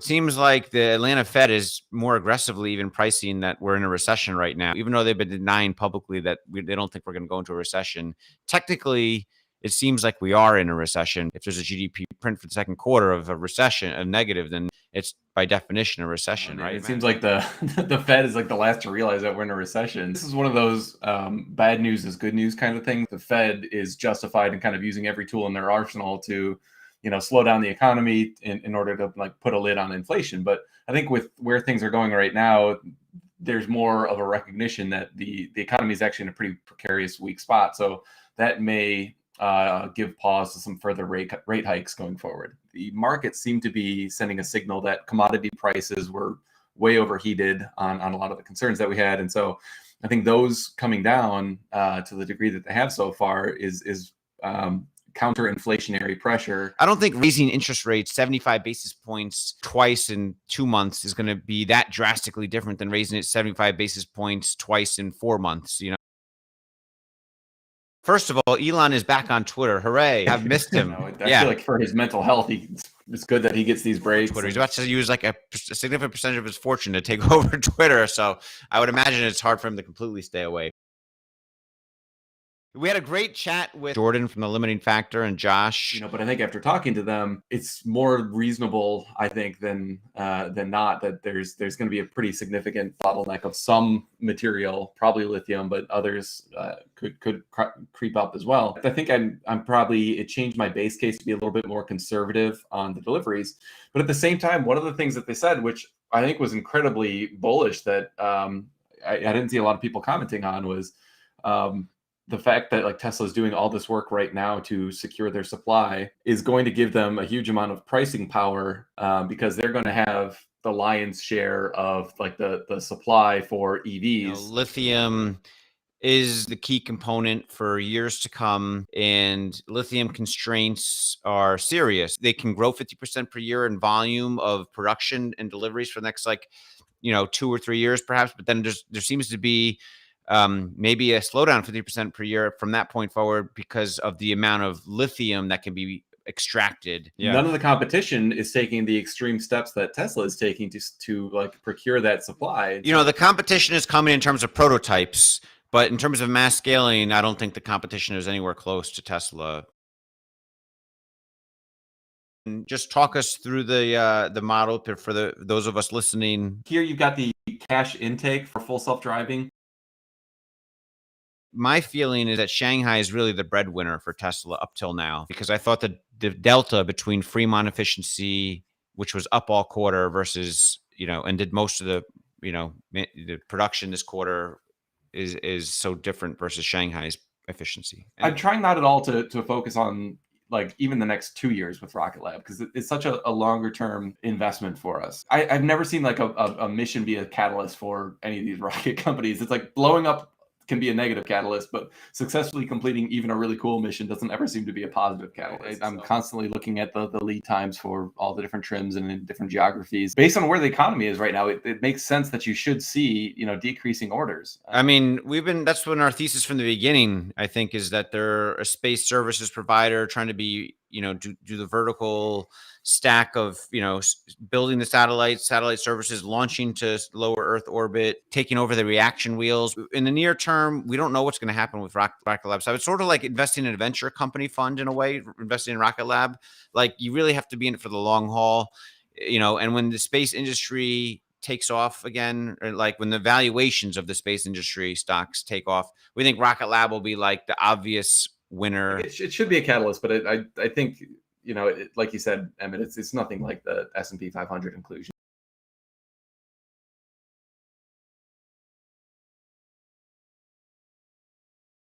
it seems like the Atlanta Fed is more aggressively even pricing that we're in a recession right now, even though they've been denying publicly that they don't think we're going to go into a recession. Technically, it seems like we are in a recession. If there's a GDP print for the second quarter of a recession, a negative, then it's by definition a recession, right? It seems like the the Fed is like the last to realize that we're in a recession. This is one of those bad news is good news kind of things. The Fed is justified in kind of using every tool in their arsenal to, slow down the economy in order to like put a lid on inflation. But I think with where things are going right now, there's more of a recognition that the economy is actually in a pretty precarious, weak spot. So that may give pause to some further rate hikes going forward. The markets seem to be sending a signal that commodity prices were way overheated on a lot of the concerns that we had. And so I think those coming down to the degree that they have so far is counter-inflationary pressure. I don't think raising interest rates 75 basis points twice in 2 months is going to be that drastically different than raising it 75 basis points twice in 4 months, First of all, Elon is back on Twitter. Hooray. I've missed him. I feel like for his mental health, it's good that he gets these breaks. Twitter. He's about to use like a significant percentage of his fortune to take over Twitter. So I would imagine it's hard for him to completely stay away. We had a great chat with Jordan from the Limiting Factor and Josh. But I think after talking to them, it's more reasonable, I think, than not that there's going to be a pretty significant bottleneck of some material, probably lithium, but others could creep up as well. I think it changed my base case to be a little bit more conservative on the deliveries. But at the same time, one of the things that they said, which I think was incredibly bullish, that I didn't see a lot of people commenting on, was the fact that like Tesla is doing all this work right now to secure their supply is going to give them a huge amount of pricing power because they're going to have the lion's share of like the supply for EVs. Lithium is the key component for years to come, and lithium constraints are serious. They can grow 50% per year in volume of production and deliveries for the next 2 or 3 years perhaps, but then there seems to be maybe a slowdown 50% per year from that point forward because of the amount of lithium that can be extracted. Yeah. None of the competition is taking the extreme steps that Tesla is taking to like procure that supply. The competition is coming in terms of prototypes, but in terms of mass scaling, I don't think the competition is anywhere close to Tesla. And just talk us through the model for those of us listening. Here you've got the cash intake for full self-driving. My feeling is that Shanghai is really the breadwinner for Tesla up till now, because I thought that the delta between Fremont efficiency, which was up all quarter, versus, and did most of the production this quarter is so different versus Shanghai's efficiency. I'm trying not at all to focus on like even the next 2 years with Rocket Lab, because it's such a longer term investment for us. I've never seen like a mission be a catalyst for any of these rocket companies. It's like blowing up can be a negative catalyst, but successfully completing even a really cool mission doesn't ever seem to be a positive catalyst. I'm constantly looking at the lead times for all the different trims and in different geographies. Based on where the economy is right now, it makes sense that you should see, decreasing orders. I mean, that's been our thesis from the beginning, I think, is that they're a space services provider trying to be, do the vertical stack of, building the satellite services, launching to low Earth orbit, taking over the reaction wheels. In the near term, we don't know what's going to happen with Rocket Lab. So it's sort of like investing in a venture company fund in a way, investing in Rocket Lab. Like, you really have to be in it for the long haul, and when the space industry takes off again, or like when the valuations of the space industry stocks take off, we think Rocket Lab will be like the obvious winner. It should be a catalyst, but I think, like you said, Emmet, it's nothing like the S&P 500 inclusion.